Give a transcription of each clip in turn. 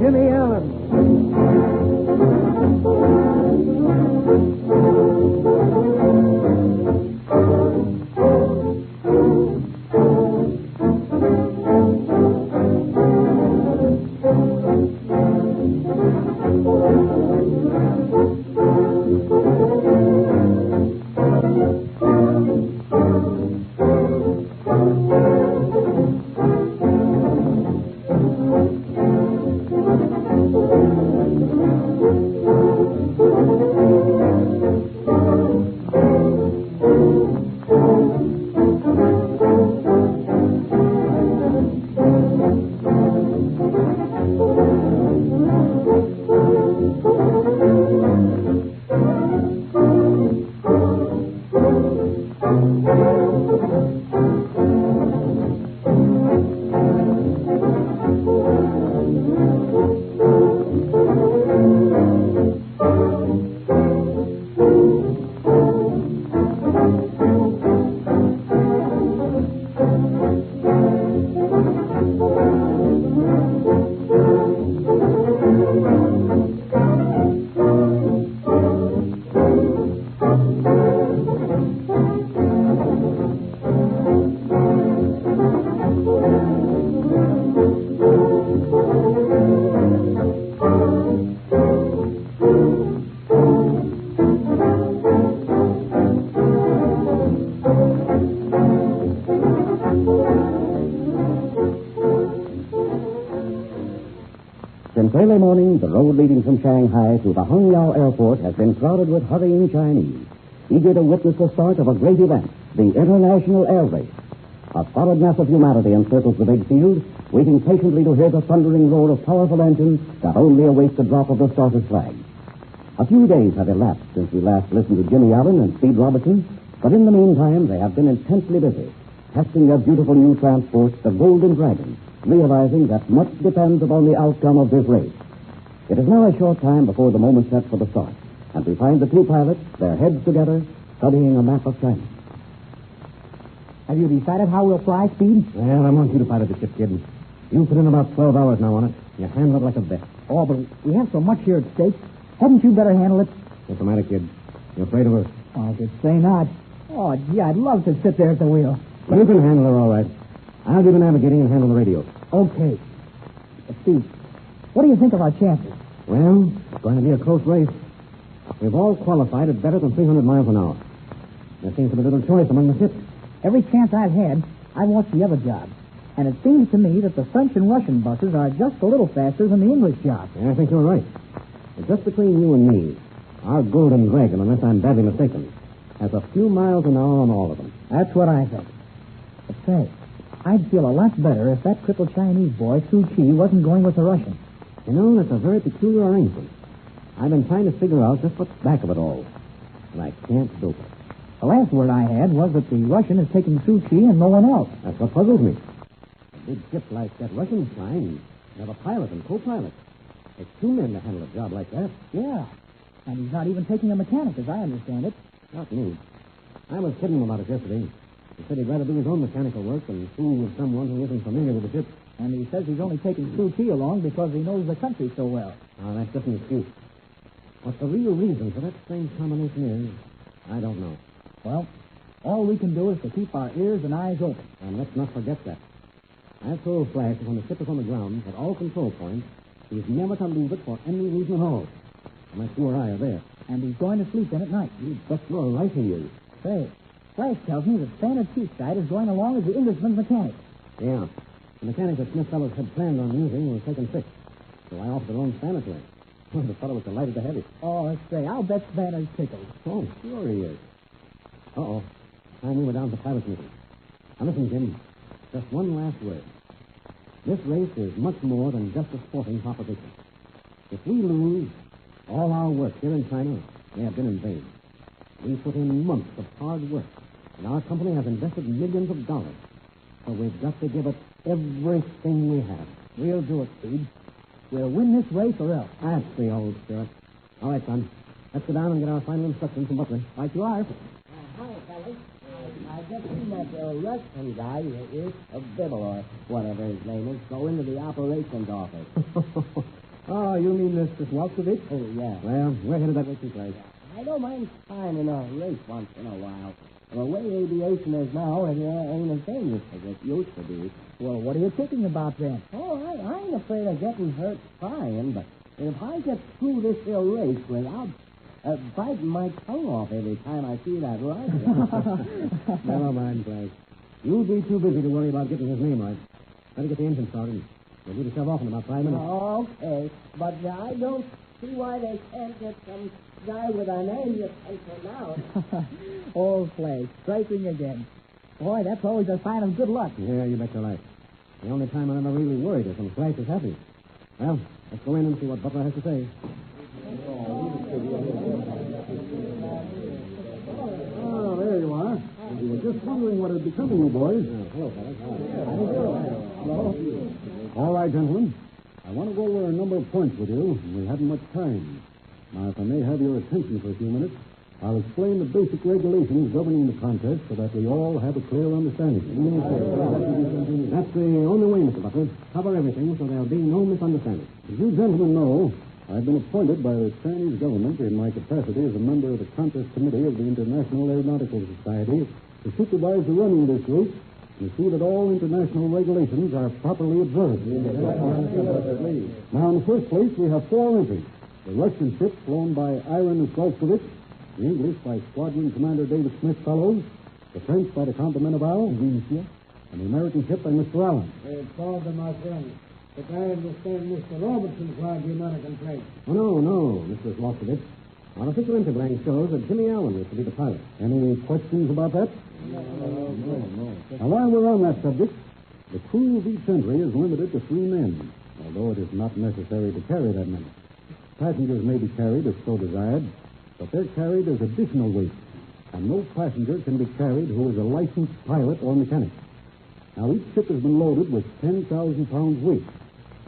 Jimmy Allen. Since early morning, the road leading from Shanghai to the Hongyao Airport has been crowded with hurrying Chinese, eager to witness the start of a great event, the International Air Race. A solid mass of humanity encircles the big field, waiting patiently to hear the thundering roar of powerful engines that only await the drop of the starter's flag. A few days have elapsed since we last listened to Jimmy Allen and Speed Robertson, but in the meantime, they have been intensely busy, testing their beautiful new transport, the Golden Dragon, realizing that much depends upon the outcome of this race. It is now a short time before the moment set for the start, and we find the two pilots, their heads together, studying a map of China. Have you decided how we'll fly, Speed? Well, I want you to pilot the ship, kid. You've put in about 12 hours now on it. You handle it like a vet. Oh, but we have so much here at stake. Hadn't you better handle it? What's the matter, kid? You afraid of her? Oh, just say not. Oh, gee, I'd love to sit there at the wheel. You can handle her all right. I'll do the navigating and handle the radio. Okay. Steve, what do you think of our chances? Well, it's going to be a close race. We've all qualified at better than 300 miles an hour. There seems to be little choice among the ships. Every chance I've had, I've watched the other jobs. And it seems to me that the French and Russian buses are just a little faster than the English job. Yeah, I think you're right. But just between you and me, our Golden Dragon, unless I'm badly mistaken, has a few miles an hour on all of them. That's what I think. But say, I'd feel a lot better if that crippled Chinese boy, Su Chi, wasn't going with the Russian. You know, that's a very peculiar arrangement. I've been trying to figure out just what's back of it all. And I can't do it. The last word I had was that the Russian is taking Su Chi and no one else. That's what puzzles me. A big ship like that Russian's flying, you have a pilot and co-pilot. It's two men to handle a job like that. Yeah. And he's not even taking a mechanic, as I understand it. Not me. I was kidding him about it yesterday. He said he'd rather do his own mechanical work than fool with someone who isn't familiar with the ship. And he says he's only taking Su Chi along because he knows the country so well. Now, that's just an excuse. What the real reason for that strange combination is, I don't know. Well, all we can do is to keep our ears and eyes open. And let's not forget that. I've told Flash that when the ship is on the ground at all control points, he's never to leave it for any reason at all. Unless you or I are there. And he's going to sleep in at night. You bet your life he is. Say, Flash tells me that Standard Seaside is going along as the Englishman's mechanic. Yeah. The mechanic that Smith Fellows had planned on using was taken sick. So I offered a loan Spanish to him. Well, the fellow was delighted to have it. Oh, say, I'll bet Spanish tickled. Oh, sure he is. Uh-oh. Time we were down to pilot's meeting. Now listen, Jim. Just one last word. This race is much more than just a sporting proposition. If we lose, all our work here in China may have been in vain. We put in months of hard work, and our company has invested millions of dollars. So we've got to give it everything we have. We'll do it, Speed. We'll win this race or else. That's the old spirit. All right, son. Let's go down and get our final instructions from Butler. Right you are. Hi, fellas. I just seen that Russian guy is a Bibble or whatever his name is go into the operations office. Oh, you mean Mr. Swalkovich? Oh, yeah. Well, we're headed that way too, Clay. I don't mind trying in a race once in a while. The way aviation is now, it ain't as dangerous as it used to be. Well, what are you thinking about then? Oh, I ain't afraid of getting hurt trying, but if I get through this here race without biting my tongue off every time I see that rifle. Never mind, Clay. You'll be too busy to worry about getting his name right. Better get the engine started. We'll do the stuff off in about 5 minutes. Okay, but I don't see why they can't get some guy with a name you can pronounce. Old Clay, striking again. Boy, that's always a sign of good luck. Yeah, you bet your life. The only time I'm ever really worried is when Flash is happy. Well, let's go in and see what Butler has to say. Oh, there you are. We were just wondering what had become of you boys. Hello, fellas. All right, gentlemen. I want to go over a number of points with you, and we haven't much time. Now, if I may have your attention for a few minutes, I'll explain the basic regulations governing the contest so that we all have a clear understanding. That's the only way, Mr. Butler. Cover everything so there'll be no misunderstanding. As you gentlemen know, I've been appointed by the Chinese government in my capacity as a member of the contest committee of the International Aeronautical Society to supervise the running of this race and see that all international regulations are properly observed. Now, in the first place, we have 4 entries. The Russian ship flown by Iron Swalkovich, the English by Squadron Commander David Smith Fellows, the French by the Count de Meneval, and the American ship by Mr. Allen. Pardon, my friend, but I understand Mr. Robertson flies the American flag. Oh, no, Mr. Swalkovich. Our official entry blank shows that Jimmy Allen is to be the pilot. Any questions about that? No. Now, while we're on that subject, the crew of each entry is limited to 3 men, although it is not necessary to carry that many. Passengers may be carried if so desired, but they're carried as additional weight, and no passenger can be carried who is a licensed pilot or mechanic. Now, each ship has been loaded with 10,000 pounds weight.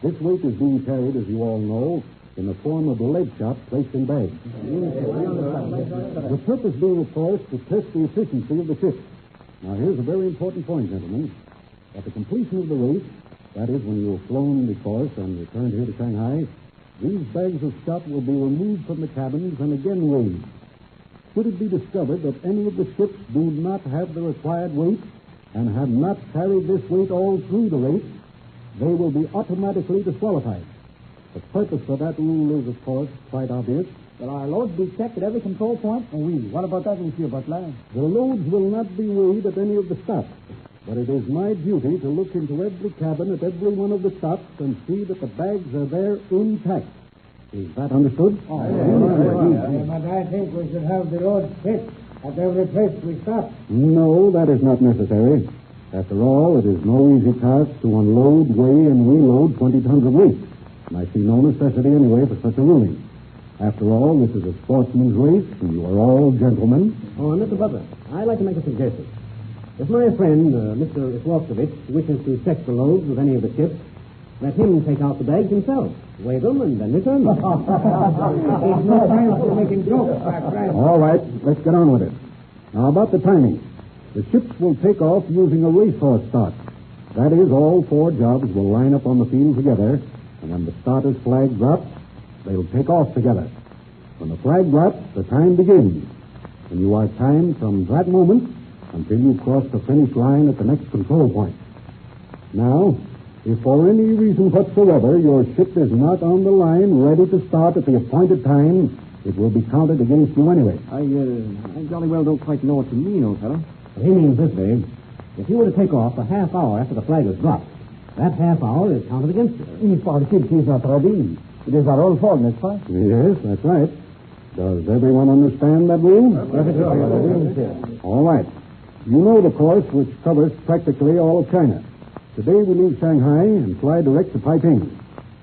This weight is being carried, as you all know, in the form of lead shot placed in bags. The purpose being, of course, to test the efficiency of the ship. Now, here's a very important point, gentlemen. At the completion of the race, that is, when you've flown the course and returned here to Shanghai, these bags of shot will be removed from the cabins and again weighed. Should it be discovered that any of the ships do not have the required weight and have not carried this weight all through the race, they will be automatically disqualified. The purpose for that rule is, of course, quite obvious. Will our loads be checked at every control point? Oh, oui. What about that, Monsieur Butler? The loads will not be weighed at any of the stops, but it is my duty to look into every cabin at every one of the stops and see that the bags are there intact. Is that understood? But I think we should have the loads checked at every place we stop. No, that is not necessary. After all, it is no easy task to unload, weigh, and reload 20 tons of weight. And I see no necessity anyway for such a ruling. After all, this is a sportsman's race, and you are all gentlemen. Oh, Mr. Butler, I'd like to make a suggestion. If my friend, Mr. Swalkovich, wishes to check the loads of any of the ships, let him take out the bags himself, weigh them, and then return them. There's no time for making jokes, my friend. All right, let's get on with it. Now, about the timing. The ships will take off using a racehorse start. That is, all 4 jobs will line up on the field together, and when the starter's flag drops, they'll take off together. When the flag drops, the time begins, and you are timed from that moment until you cross the finish line at the next control point. Now, if for any reason whatsoever your ship is not on the line ready to start at the appointed time, it will be counted against you anyway. I jolly well don't quite know what you mean, old fellow. He means this, Dave. If you were to take off a half hour after the flag is dropped, that half hour is counted against you. If our ship is not ready, it is our own fault, n'est-ce pas? Yes, that's right. Does everyone understand that rule? All right. You know the course which covers practically all of China. Today we leave Shanghai and fly direct to Peiping.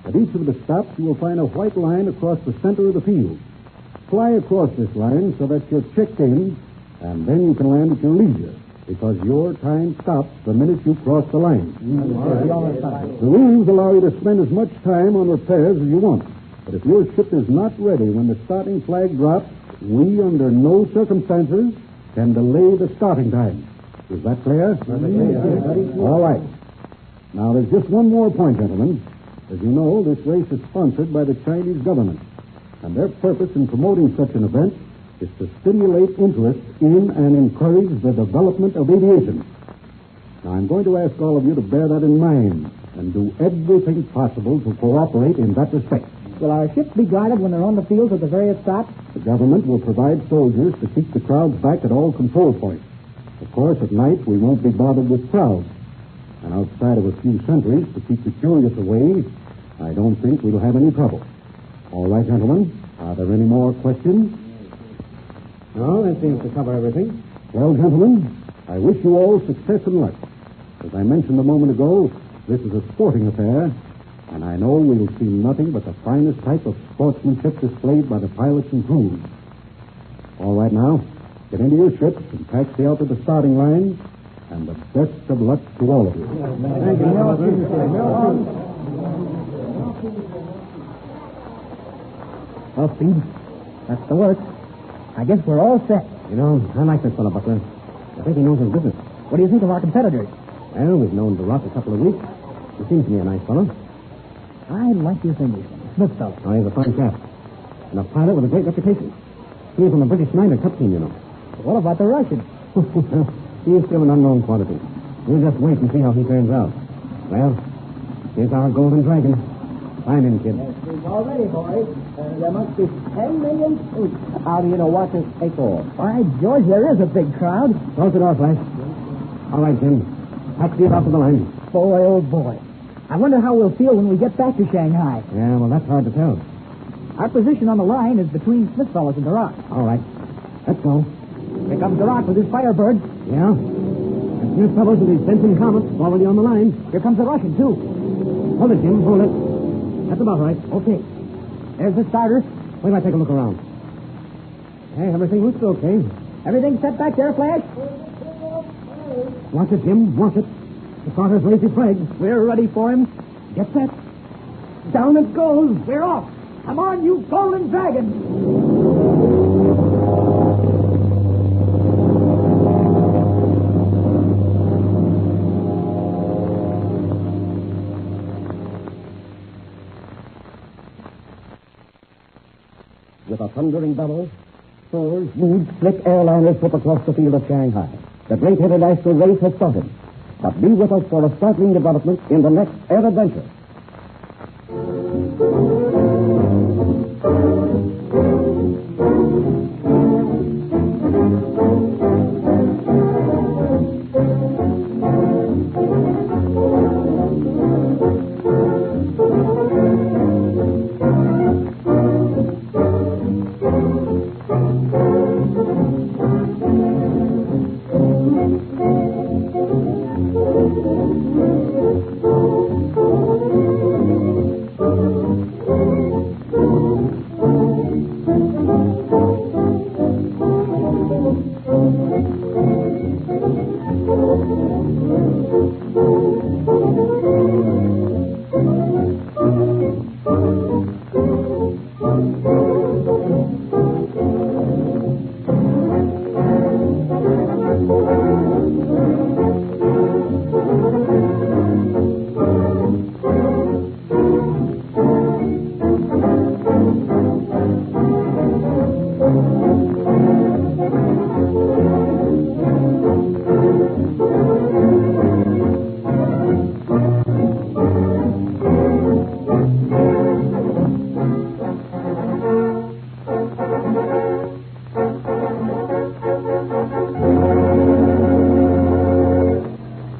At each of the stops, you will find a white line across the center of the field. Fly across this line so that you're checked in, and then you can land at your leisure, because your time stops the minute you cross the line. The rules allow you to spend as much time on repairs as you want. But if your ship is not ready when the starting flag drops, we, under no circumstances, can delay the starting time. Is that clear? All right. Now, there's just one more point, gentlemen. As you know, this race is sponsored by the Chinese government, and their purpose in promoting such an event is to stimulate interest in and encourage the development of aviation. Now, I'm going to ask all of you to bear that in mind and do everything possible to cooperate in that respect. Will our ships be guarded when they're on the fields at the various stops? The government will provide soldiers to keep the crowds back at all control points. Of course, at night, we won't be bothered with crowds. And outside of a few sentries to keep the curious away, I don't think we'll have any trouble. All right, gentlemen. Are there any more questions? No, that seems to cover everything. Well, gentlemen, I wish you all success and luck. As I mentioned a moment ago, this is a sporting affair, and I know we'll see nothing but the finest type of sportsmanship displayed by the pilots and crews. All right, now, get into your ships and taxi out to the starting line, and the best of luck to all of you. Thank you, Well, Speed, that's the work. I guess we're all set. You know, I like this fellow, Butler. I think he knows his business. What do you think of our competitors? Well, we've known Baroque a couple of weeks. He seems to me a nice fellow. I like this Englishman, Smith fellow. Oh, he's a fine chap. And a pilot with a great reputation. He's from the British Snyder Cup team, you know. What about the Russian? He's still an unknown quantity. We'll just wait and see how he turns out. Well, here's our golden dragon. Climb in, kid. It's all ready, boys. There must be 10 million suits. How do you know what to take off? By George, there is a big crowd. Close the door, Flash. All right, Jim. Taxi it out to the line. Boy, oh boy. I wonder how we'll feel when we get back to Shanghai. Yeah, well, that's hard to tell. Our position on the line is between Smith fellows and Duroc. All right. Let's go. Here comes Duroc with his Firebird. Yeah? And Smith fellows with his Benson Comet already on the line. Here comes the Russian, too. Hold it, Jim. Hold it. That's about right. Okay. There's the starter. Wait till I take a look around. Hey, everything looks okay. Everything set back there, Flash? Watch it, Jim. Watch it. The starter's raised his flag. We're ready for him. Get set. Down it goes. We're off. Come on, you golden dragon. With a thundering babble, four huge, slick airliners put across the field of Shanghai. The great international race has started. But be with us for a startling development in the next Air Adventure.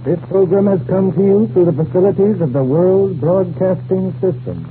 This program has come to you through the facilities of the World Broadcasting System.